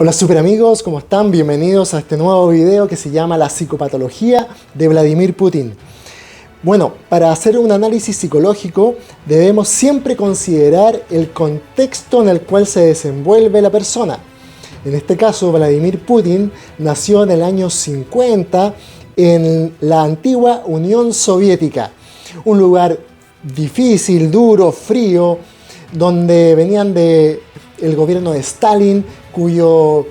Hola super amigos, ¿cómo están? Bienvenidos a este nuevo video que se llama La psicopatología de Vladimir Putin. Bueno, para hacer un análisis psicológico debemos siempre considerar el contexto en el cual se desenvuelve la persona. En este caso, Vladimir Putin nació en el año 50 en la antigua Unión Soviética, un lugar difícil, duro, frío, donde venían del gobierno de Stalin, cuyo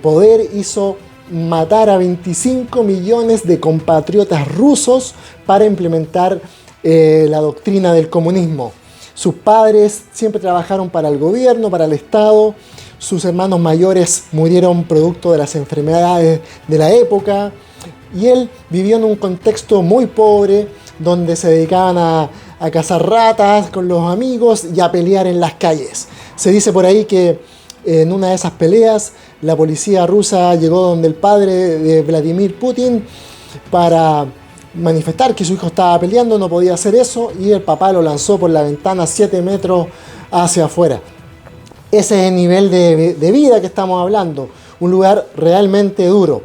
poder hizo matar a 25 millones de compatriotas rusos para implementar la doctrina del comunismo. Sus padres siempre trabajaron para el gobierno, para el Estado. Sus hermanos mayores murieron producto de las enfermedades de la época. Y él vivió en un contexto muy pobre, donde se dedicaban a cazar ratas con los amigos y a pelear en las calles. Se dice por ahí que en una de esas peleas la policía rusa llegó donde el padre de Vladimir Putin para manifestar que su hijo estaba peleando, no podía hacer eso, y el papá lo lanzó por la ventana 7 metros hacia afuera. Ese es el nivel de vida que estamos hablando, un lugar realmente duro.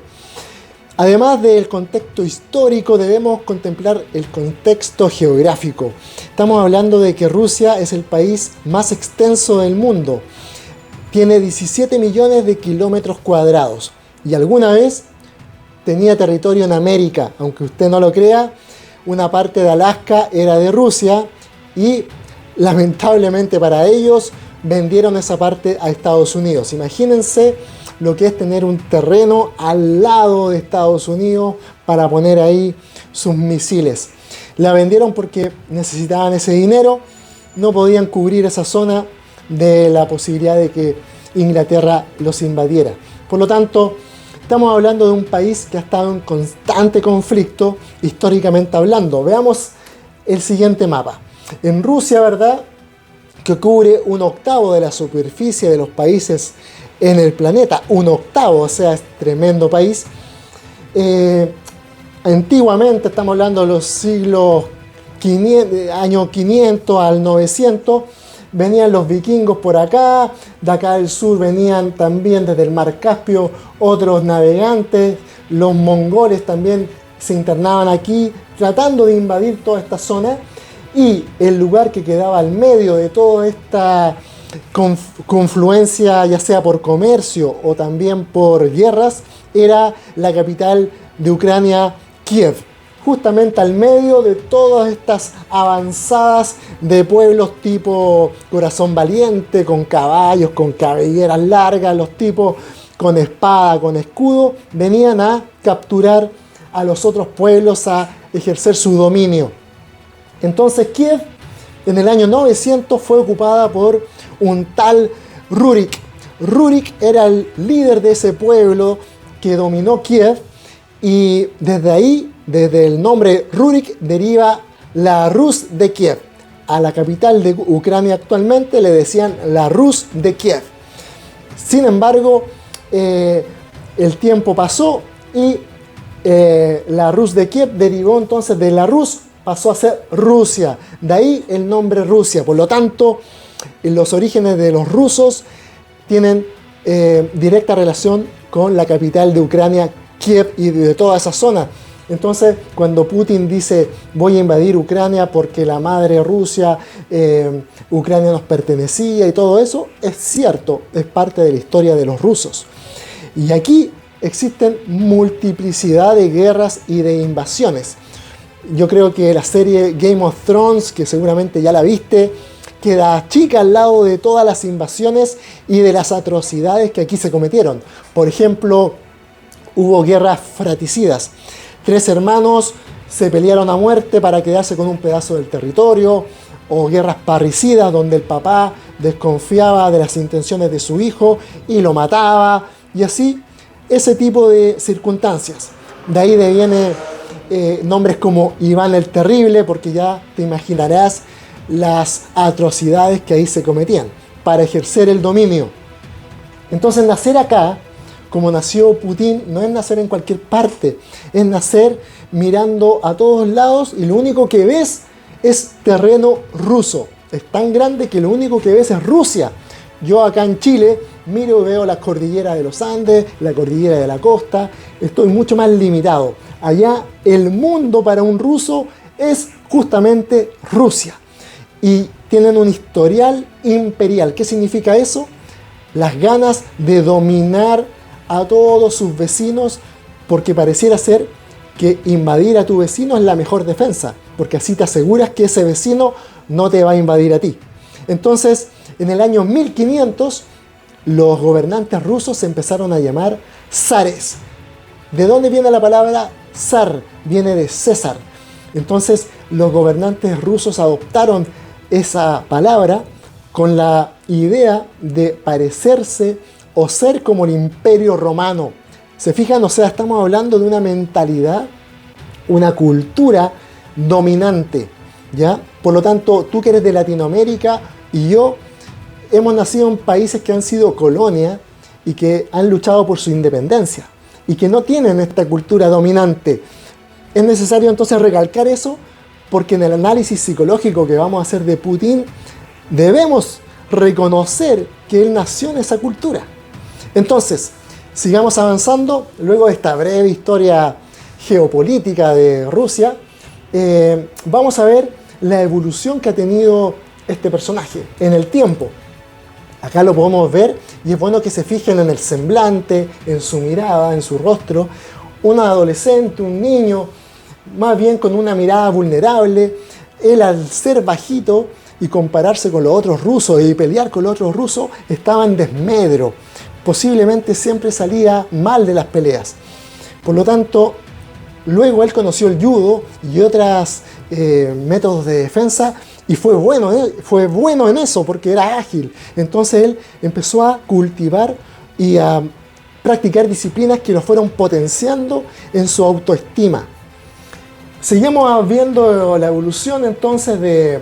Además del contexto histórico, debemos contemplar el contexto geográfico. Estamos hablando de que Rusia es el país más extenso del mundo. Tiene 17 millones de kilómetros cuadrados y alguna vez tenía territorio en América. Aunque usted no lo crea, una parte de Alaska era de Rusia y lamentablemente para ellos vendieron esa parte a Estados Unidos. Imagínense lo que es tener un terreno al lado de Estados Unidos para poner ahí sus misiles. La vendieron porque necesitaban ese dinero, no podían cubrir esa zona de la posibilidad de que Inglaterra los invadiera. Por lo tanto, estamos hablando de un país que ha estado en constante conflicto históricamente hablando. Veamos el siguiente mapa. En Rusia, ¿verdad?, que cubre 1/8 de la superficie de los países en el planeta, 1/8, o sea, es tremendo país. Antiguamente, estamos hablando de los siglos 500, año 500 al 900, venían los vikingos por acá, de acá del sur venían también desde el mar Caspio otros navegantes, los mongoles también se internaban aquí tratando de invadir toda esta zona, y el lugar que quedaba al medio de toda esta confluencia, ya sea por comercio o también por guerras, era la capital de Ucrania, Kiev, justamente al medio de todas estas avanzadas de pueblos tipo Corazón Valiente, con caballos, con cabelleras largas, los tipos con espada, con escudo, venían a capturar a los otros pueblos, a ejercer su dominio. Entonces Kiev en el año 900 fue ocupada por un tal Rurik. Rurik era el líder de ese pueblo que dominó Kiev, y desde ahí, desde el nombre Rurik, deriva la Rus de Kiev. A la capital de Ucrania actualmente le decían la Rus de Kiev. Sin embargo, el tiempo pasó y la Rus de Kiev derivó entonces de la Rus, pasó a ser Rusia. De ahí el nombre Rusia. Por lo tanto, los orígenes de los rusos tienen directa relación con la capital de Ucrania, Kiev, y de toda esa zona. Entonces, cuando Putin dice voy a invadir Ucrania porque la madre Rusia, Ucrania nos pertenecía y todo eso, es cierto, es parte de la historia de los rusos. Y aquí existen multiplicidad de guerras y de invasiones. Yo creo que la serie Game of Thrones, que seguramente ya la viste, queda chica al lado de todas las invasiones y de las atrocidades que aquí se cometieron. Por ejemplo, hubo guerras fratricidas. 3 hermanos se pelearon a muerte para quedarse con un pedazo del territorio, o guerras parricidas donde el papá desconfiaba de las intenciones de su hijo y lo mataba, y así, ese tipo de circunstancias. De ahí viene nombres como Iván el Terrible, porque ya te imaginarás las atrocidades que ahí se cometían para ejercer el dominio. Entonces, nacer acá, como nació Putin, no es nacer en cualquier parte, es nacer mirando a todos lados y lo único que ves es terreno ruso. Es tan grande que lo único que ves es Rusia. Yo acá en Chile miro y veo la cordillera de los Andes, la cordillera de la costa, estoy mucho más limitado. Allá el mundo para un ruso es justamente Rusia. Y tienen un historial imperial. ¿Qué significa eso? Las ganas de dominar a todos sus vecinos, porque pareciera ser que invadir a tu vecino es la mejor defensa, porque así te aseguras que ese vecino no te va a invadir a ti. Entonces, en el año 1500, los gobernantes rusos se empezaron a llamar zares. ¿De dónde viene la palabra zar? Viene de César. Entonces, los gobernantes rusos adoptaron esa palabra con la idea de parecerse o ser como el Imperio Romano. ¿Se fijan? O sea, estamos hablando de una mentalidad, una cultura dominante, ¿ya? Por lo tanto, tú que eres de Latinoamérica y yo hemos nacido en países que han sido colonia y que han luchado por su independencia y que no tienen esta cultura dominante. Es necesario entonces recalcar eso, porque en el análisis psicológico que vamos a hacer de Putin debemos reconocer que él nació en esa cultura. Entonces, sigamos avanzando. Luego de esta breve historia geopolítica de Rusia, vamos a ver la evolución que ha tenido este personaje en el tiempo. Acá lo podemos ver y es bueno que se fijen en el semblante, en su mirada, en su rostro. Un adolescente, un niño, más bien con una mirada vulnerable. Él, al ser bajito y compararse con los otros rusos y pelear con los otros rusos, estaba en desmedro. Posiblemente siempre salía mal de las peleas. Por lo tanto, luego él conoció el judo y otros métodos de defensa y fue bueno en eso porque era ágil. Entonces él empezó a cultivar y a practicar disciplinas que lo fueron potenciando en su autoestima. Seguimos viendo la evolución entonces de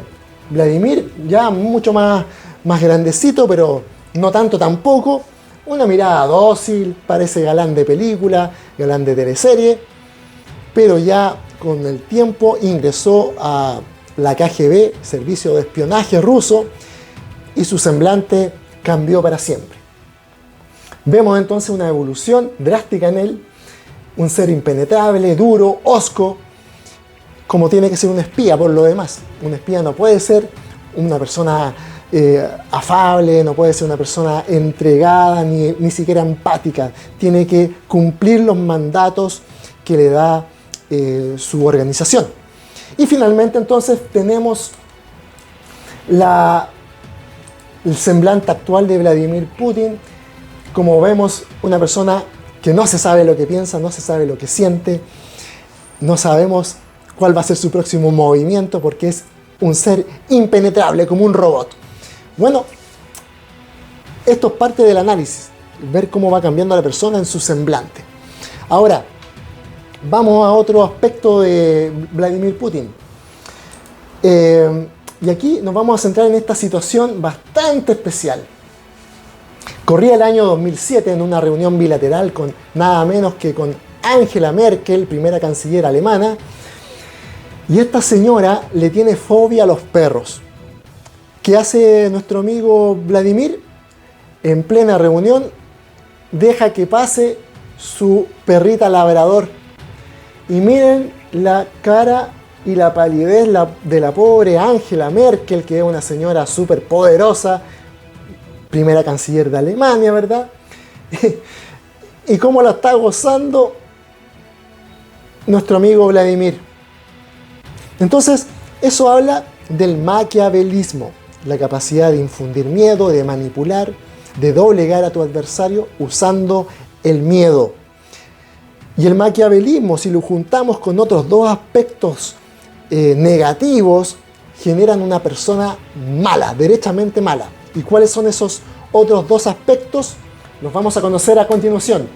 Vladimir, ya mucho más grandecito, pero no tanto tampoco. Una mirada dócil, parece galán de película, galán de teleserie, pero ya con el tiempo ingresó a la KGB, Servicio de Espionaje Ruso, y su semblante cambió para siempre. Vemos entonces una evolución drástica en él, un ser impenetrable, duro, hosco, como tiene que ser un espía por lo demás. Un espía no puede ser una persona afable, no puede ser una persona entregada, ni siquiera empática. Tiene que cumplir los mandatos que le da su organización. Y finalmente entonces tenemos el semblante actual de Vladimir Putin. Como vemos, una persona que no se sabe lo que piensa, no se sabe lo que siente, no sabemos cuál va a ser su próximo movimiento porque es un ser impenetrable, como un robot. Bueno, esto es parte del análisis, ver cómo va cambiando la persona en su semblante. Ahora, vamos a otro aspecto de Vladimir Putin. Y aquí nos vamos a centrar en esta situación bastante especial. Corría el año 2007 en una reunión bilateral con nada menos que con Angela Merkel, primera canciller alemana, y esta señora le tiene fobia a los perros. ¿Qué hace nuestro amigo Vladimir? En plena reunión deja que pase su perrita labrador. Y miren la cara y la palidez de la pobre Angela Merkel, que es una señora súper poderosa, primera canciller de Alemania, ¿verdad? Y cómo la está gozando nuestro amigo Vladimir. Entonces, eso habla del maquiavelismo, la capacidad de infundir miedo, de manipular, de doblegar a tu adversario usando el miedo. Y el maquiavelismo, si lo juntamos con otros dos aspectos negativos, generan una persona mala, derechamente mala. ¿Y cuáles son esos otros dos aspectos? Los vamos a conocer a continuación.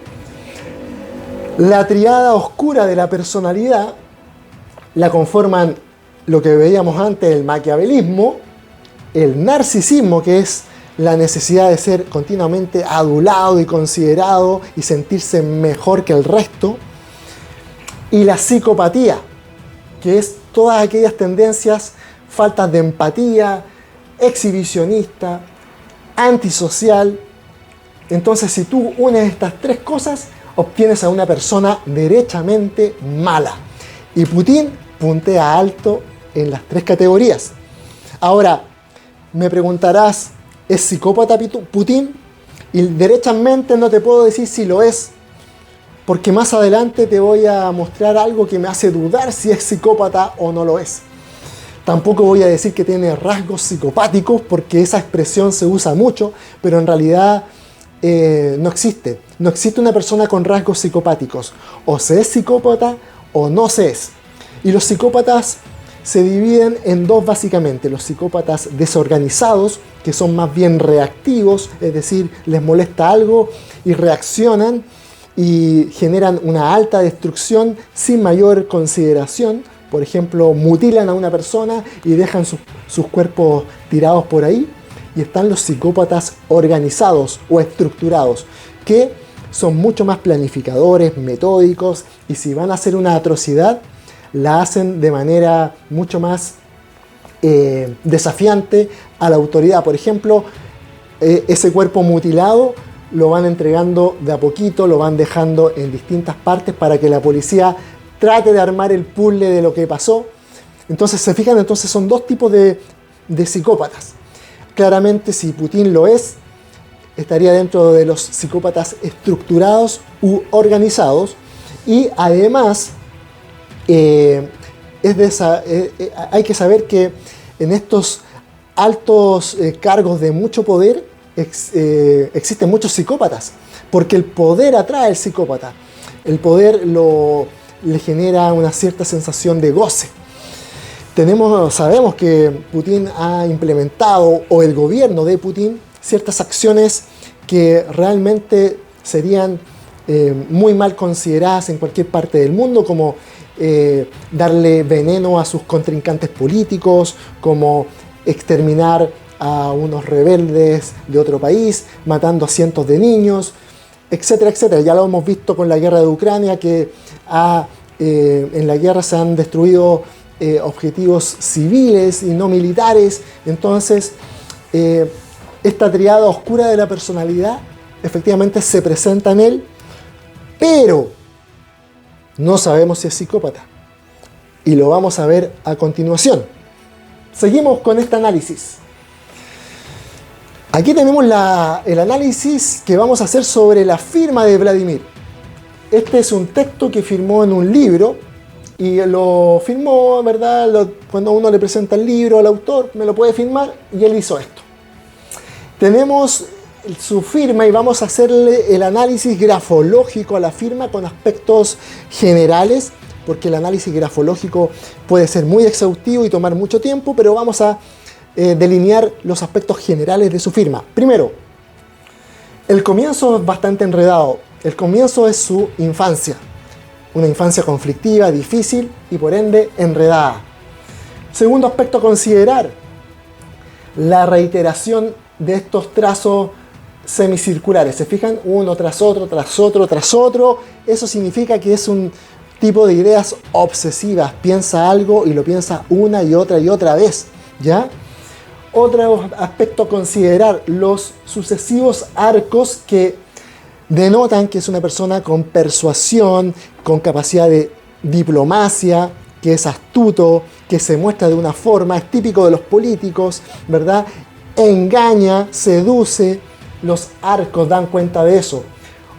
La triada oscura de la personalidad la conforman lo que veíamos antes, el maquiavelismo, el narcisismo, que es la necesidad de ser continuamente adulado y considerado y sentirse mejor que el resto, y la psicopatía, que es todas aquellas tendencias, faltas de empatía, exhibicionista, antisocial, Entonces, si tú unes estas tres cosas, obtienes a una persona derechamente mala. Y Putin puntea alto en las tres categorías. Ahora, me preguntarás, ¿es psicópata Putin? Y derechamente no te puedo decir si lo es, porque más adelante te voy a mostrar algo que me hace dudar si es psicópata o no lo es. Tampoco voy a decir que tiene rasgos psicopáticos, porque esa expresión se usa mucho, pero en realidad no existe. No existe una persona con rasgos psicopáticos. O se es psicópata o no se es. Y los psicópatas se dividen en dos básicamente. Los psicópatas desorganizados, que son más bien reactivos, es decir, les molesta algo y reaccionan y generan una alta destrucción sin mayor consideración. Por ejemplo, mutilan a una persona y dejan sus cuerpos tirados por ahí. Y están los psicópatas organizados o estructurados, que son mucho más planificadores, metódicos, y si van a hacer una atrocidad, la hacen de manera mucho más desafiante a la autoridad. Por ejemplo, ese cuerpo mutilado lo van entregando de a poquito, lo van dejando en distintas partes para que la policía trate de armar el puzzle de lo que pasó. Entonces, se fijan, entonces son dos tipos de psicópatas. Claramente, si Putin lo es, estaría dentro de los psicópatas estructurados u organizados. Y además, hay que saber que en estos altos cargos de mucho poder existen muchos psicópatas, porque el poder atrae al psicópata. El poder le genera una cierta sensación de goce. Sabemos que Putin ha implementado, o el gobierno de Putin, ciertas acciones que realmente serían muy mal consideradas en cualquier parte del mundo, como darle veneno a sus contrincantes políticos, como exterminar a unos rebeldes de otro país, matando a cientos de niños, etcétera, etcétera. Ya lo hemos visto con la guerra de Ucrania, que en la guerra se han destruido objetivos civiles y no militares. Entonces, esta triada oscura de la personalidad efectivamente se presenta en él, pero no sabemos si es psicópata. Y lo vamos a ver a continuación. Seguimos con este análisis. Aquí tenemos el análisis que vamos a hacer sobre la firma de Vladimir. Este es un texto que firmó en un libro, y lo firmó, ¿verdad? Cuando uno le presenta el libro al autor, me lo puede firmar, y él hizo esto. Tenemos su firma y vamos a hacerle el análisis grafológico a la firma con aspectos generales, porque el análisis grafológico puede ser muy exhaustivo y tomar mucho tiempo, pero vamos a delinear los aspectos generales de su firma. Primero, el comienzo es bastante enredado. El comienzo es su infancia. Una infancia conflictiva, difícil y por ende enredada. Segundo aspecto a considerar, la reiteración de estos trazos semicirculares. ¿Se fijan? Uno tras otro, tras otro, tras otro. Eso significa que es un tipo de ideas obsesivas. Piensa algo y lo piensa una y otra vez, ¿ya? Otro aspecto a considerar, los sucesivos arcos que denotan que es una persona con persuasión, con capacidad de diplomacia, que es astuto, que se muestra de una forma, es típico de los políticos, ¿verdad? Engaña, seduce, los arcos dan cuenta de eso.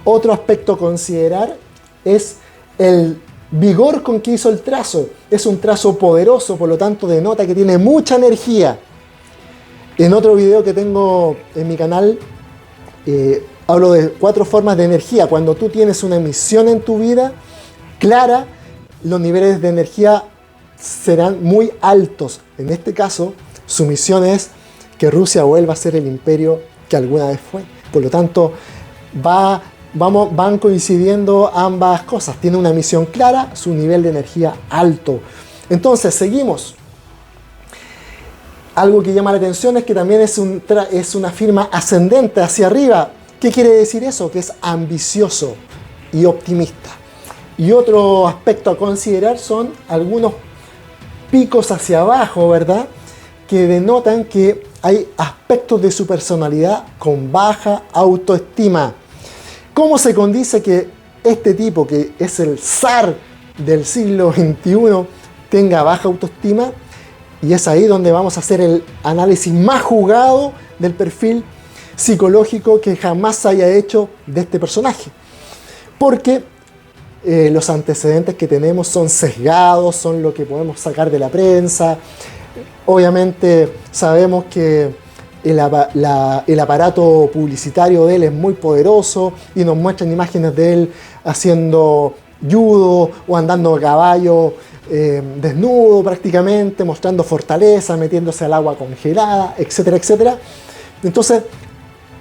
Otro aspecto a considerar es el vigor con que hizo el trazo. Es un trazo poderoso, por lo tanto denota que tiene mucha energía. En otro video que tengo en mi canal, hablo de 4 formas de energía. Cuando tú tienes una misión en tu vida clara, los niveles de energía serán muy altos. En este caso, su misión es que Rusia vuelva a ser el imperio que alguna vez fue. Por lo tanto, van coincidiendo ambas cosas. Tiene una misión clara, su nivel de energía alto. Entonces, seguimos. Algo que llama la atención es que también es una firma ascendente hacia arriba. ¿Qué quiere decir eso? Que es ambicioso y optimista. Y otro aspecto a considerar son algunos picos hacia abajo, ¿verdad? que denotan que hay aspectos de su personalidad con baja autoestima. ¿Cómo se condice que este tipo, que es el zar del siglo XXI, tenga baja autoestima? Y es ahí donde vamos a hacer el análisis más jugado del perfil psicológico que jamás se haya hecho de este personaje. Porque los antecedentes que tenemos son sesgados, son lo que podemos sacar de la prensa. Obviamente sabemos que el aparato publicitario de él es muy poderoso y nos muestran imágenes de él haciendo judo o andando a caballo desnudo prácticamente, mostrando fortaleza, metiéndose al agua congelada, etcétera, etcétera. Entonces,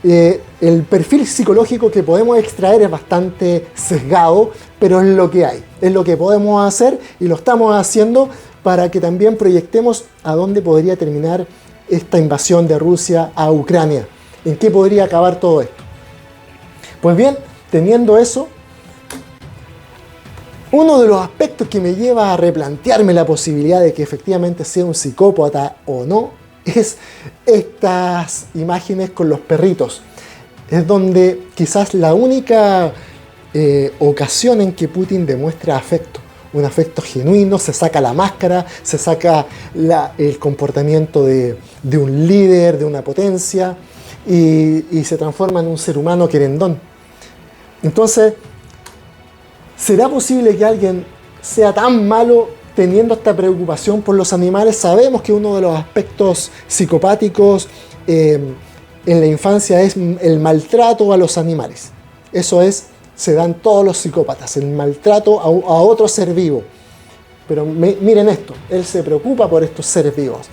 el perfil psicológico que podemos extraer es bastante sesgado, pero es lo que hay, es lo que podemos hacer y lo estamos haciendo para que también proyectemos a dónde podría terminar esta invasión de Rusia a Ucrania, en qué podría acabar todo esto. Pues bien, teniendo eso, uno de los aspectos que me lleva a replantearme la posibilidad de que efectivamente sea un psicópata o no, es estas imágenes con los perritos. Es donde quizás la única ocasión en que Putin demuestra afecto. Un afecto genuino, se saca la máscara, se saca el comportamiento de un líder, de una potencia, y se transforma en un ser humano querendón. Entonces, ¿será posible que alguien sea tan malo teniendo esta preocupación por los animales? Sabemos que uno de los aspectos psicopáticos en la infancia es el maltrato a los animales. Eso se dan todos los psicópatas, el maltrato a otro ser vivo. Pero miren esto, él se preocupa por estos seres vivos.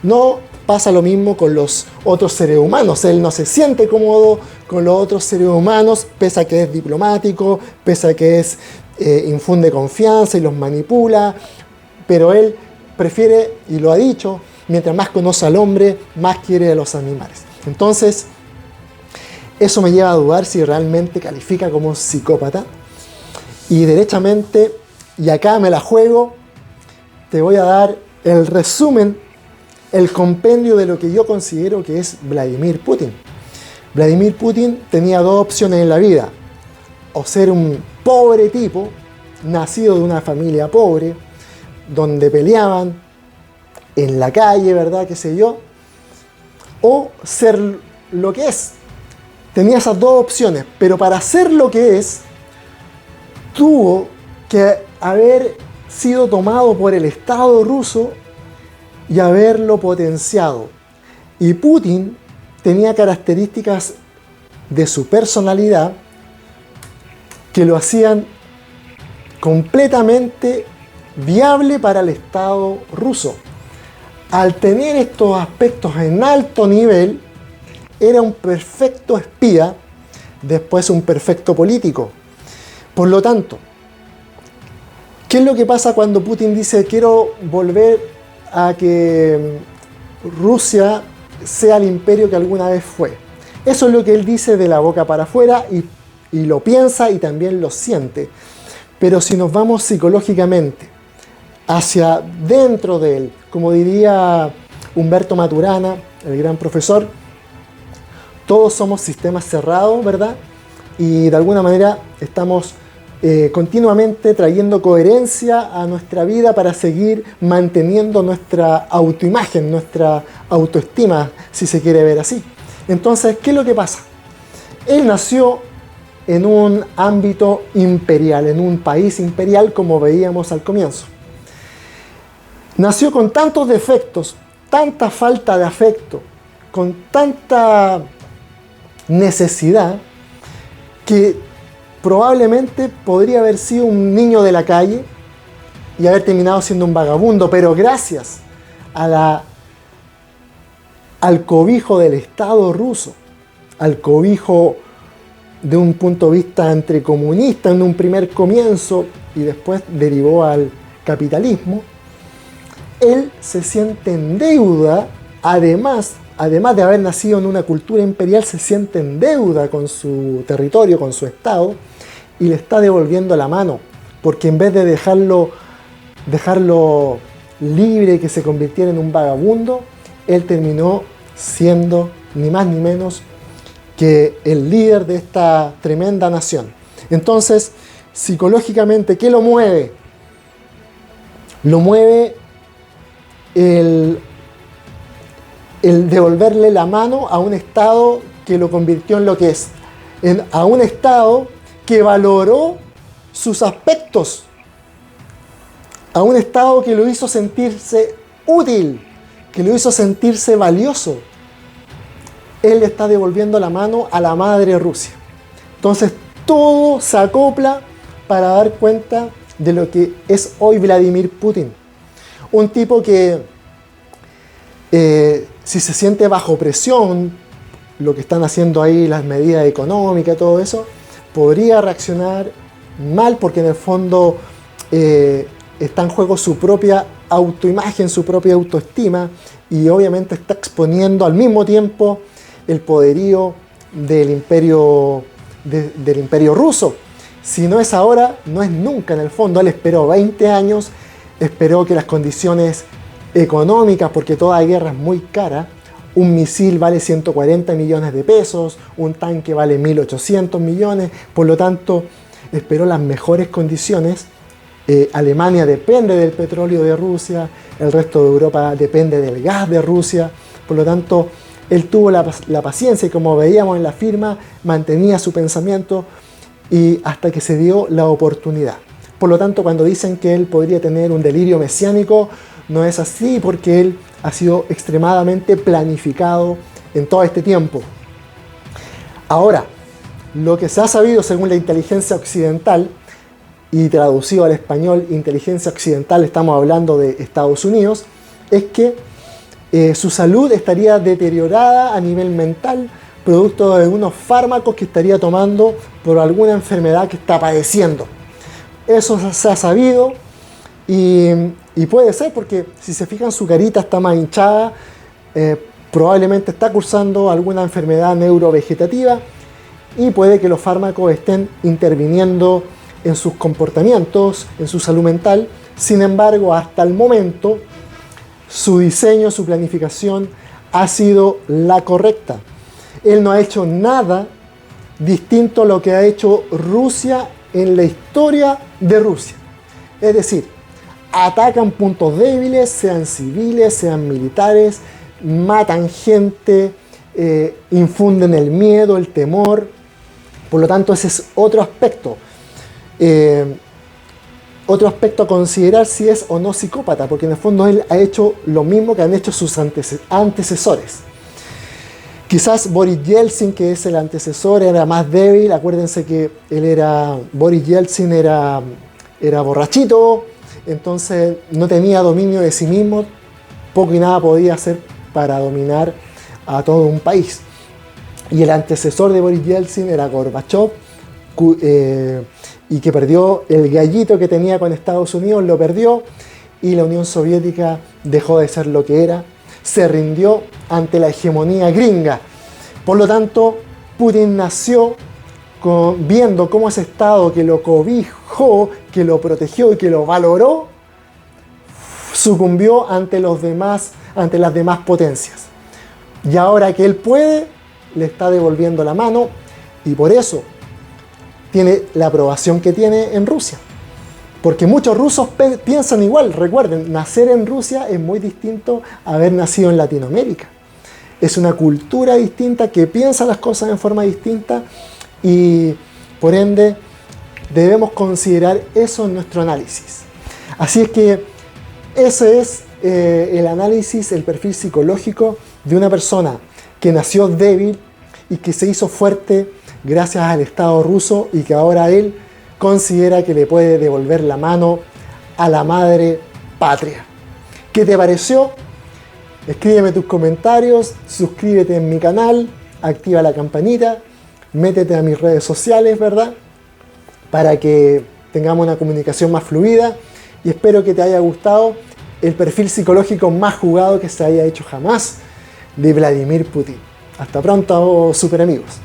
No pasa lo mismo con los otros seres humanos. Él no se siente cómodo con los otros seres humanos, pese a que es diplomático, pese a que infunde confianza y los manipula. Pero él prefiere, y lo ha dicho, mientras más conoce al hombre, más quiere a los animales. Entonces, eso me lleva a dudar si realmente califica como psicópata. Y derechamente, y acá me la juego, te voy a dar el resumen, el compendio de lo que yo considero que es Vladimir Putin. Vladimir Putin tenía dos opciones en la vida: o ser un pobre tipo, nacido de una familia pobre, donde peleaban en la calle, ¿verdad? Qué sé yo, o ser lo que es. Tenía esas dos opciones, pero para ser lo que es, tuvo que haber sido tomado por el Estado ruso y haberlo potenciado. Y Putin tenía características de su personalidad que lo hacían completamente viable para el Estado ruso. Al tener estos aspectos en alto nivel, era un perfecto espía, después un perfecto político. Por lo tanto, ¿qué es lo que pasa cuando Putin dice quiero volver a que Rusia sea el imperio que alguna vez fue? Eso es lo que él dice de la boca para afuera y lo piensa y también lo siente. Pero si nos vamos psicológicamente hacia dentro de él, como diría Humberto Maturana, el gran profesor, todos somos sistemas cerrados, ¿verdad? Y de alguna manera estamos continuamente trayendo coherencia a nuestra vida para seguir manteniendo nuestra autoimagen, nuestra autoestima, si se quiere ver así. Entonces, ¿qué es lo que pasa? Él nació en un ámbito imperial, en un país imperial, como veíamos al comienzo. Nació con tantos defectos, tanta falta de afecto, con tanta necesidad, que probablemente podría haber sido un niño de la calle y haber terminado siendo un vagabundo, pero gracias a al cobijo del Estado ruso, al cobijo de un punto de vista entre comunista en un primer comienzo y después derivó al capitalismo, él se siente en deuda, además de haber nacido en una cultura imperial, se siente en deuda con su territorio, con su estado, y le está devolviendo la mano, porque en vez de dejarlo libre y que se convirtiera en un vagabundo, él terminó siendo ni más ni menos que el líder de esta tremenda nación. Entonces, psicológicamente, ¿qué lo mueve? Lo mueve el devolverle la mano a un Estado que lo convirtió en lo que es, a un Estado que valoró sus aspectos, a un Estado que lo hizo sentirse útil, que lo hizo sentirse valioso. Él le está devolviendo la mano a la madre Rusia. Entonces todo se acopla para dar cuenta de lo que es hoy Vladimir Putin. Un tipo que si se siente bajo presión, lo que están haciendo ahí, las medidas económicas, todo eso, podría reaccionar mal porque en el fondo está en juego su propia autoimagen, su propia autoestima, y obviamente está exponiendo al mismo tiempo el poderío del imperio ruso. Si no es ahora, no es nunca en el fondo. Él esperó 20 años, esperó que las condiciones económicas, porque toda guerra es muy cara, un misil vale 140 millones de pesos, un tanque vale 1.800 millones, por lo tanto esperó las mejores condiciones. Alemania depende del petróleo de Rusia, el resto de Europa depende del gas de Rusia, por lo tanto él tuvo la paciencia y, como veíamos en la firma, mantenía su pensamiento y hasta que se dio la oportunidad. Por lo tanto, cuando dicen que él podría tener un delirio mesiánico, no es así, porque él ha sido extremadamente planificado en todo este tiempo. Ahora, lo que se ha sabido según la inteligencia occidental, y traducido al español, inteligencia occidental, estamos hablando de Estados Unidos, es que su salud estaría deteriorada a nivel mental, producto de unos fármacos que estaría tomando por alguna enfermedad que está padeciendo. Eso se ha sabido y puede ser porque, si se fijan, su carita está más hinchada, probablemente está cursando alguna enfermedad neurovegetativa y puede que los fármacos estén interviniendo en sus comportamientos, en su salud mental. Sin embargo, hasta el momento, su diseño, su planificación ha sido la correcta. Él no ha hecho nada distinto a lo que ha hecho Rusia en la historia de Rusia. Es decir, atacan puntos débiles, sean civiles, sean militares, matan gente, infunden el miedo, el temor. Por lo tanto, ese es otro aspecto. Otro aspecto a considerar si es o no psicópata, porque en el fondo él ha hecho lo mismo que han hecho sus antecesores. Quizás Boris Yeltsin, que es el antecesor, era más débil. Acuérdense que Boris Yeltsin era borrachito, entonces no tenía dominio de sí mismo, poco y nada podía hacer para dominar a todo un país. Y el antecesor de Boris Yeltsin era Gorbachev, y que perdió el gallito que tenía con Estados Unidos, lo perdió, y la Unión Soviética dejó de ser lo que era, se rindió ante la hegemonía gringa. Por lo tanto, Putin nació viendo cómo ese Estado que lo cobijó, que lo protegió y que lo valoró, sucumbió ante las demás potencias. Y ahora que él puede, le está devolviendo la mano, y por eso tiene la aprobación que tiene en Rusia. Porque muchos rusos piensan igual. Recuerden, nacer en Rusia es muy distinto a haber nacido en Latinoamérica. Es una cultura distinta que piensa las cosas en forma distinta, y por ende debemos considerar eso en nuestro análisis. Así es que ese es el análisis, el perfil psicológico de una persona que nació débil y que se hizo fuerte gracias al Estado ruso, y que ahora él considera que le puede devolver la mano a la madre patria. ¿Qué te pareció? Escríbeme tus comentarios, suscríbete en mi canal, activa la campanita, métete a mis redes sociales, ¿verdad? Para que tengamos una comunicación más fluida, y espero que te haya gustado el perfil psicológico más jugado que se haya hecho jamás de Vladimir Putin. Hasta pronto, super amigos.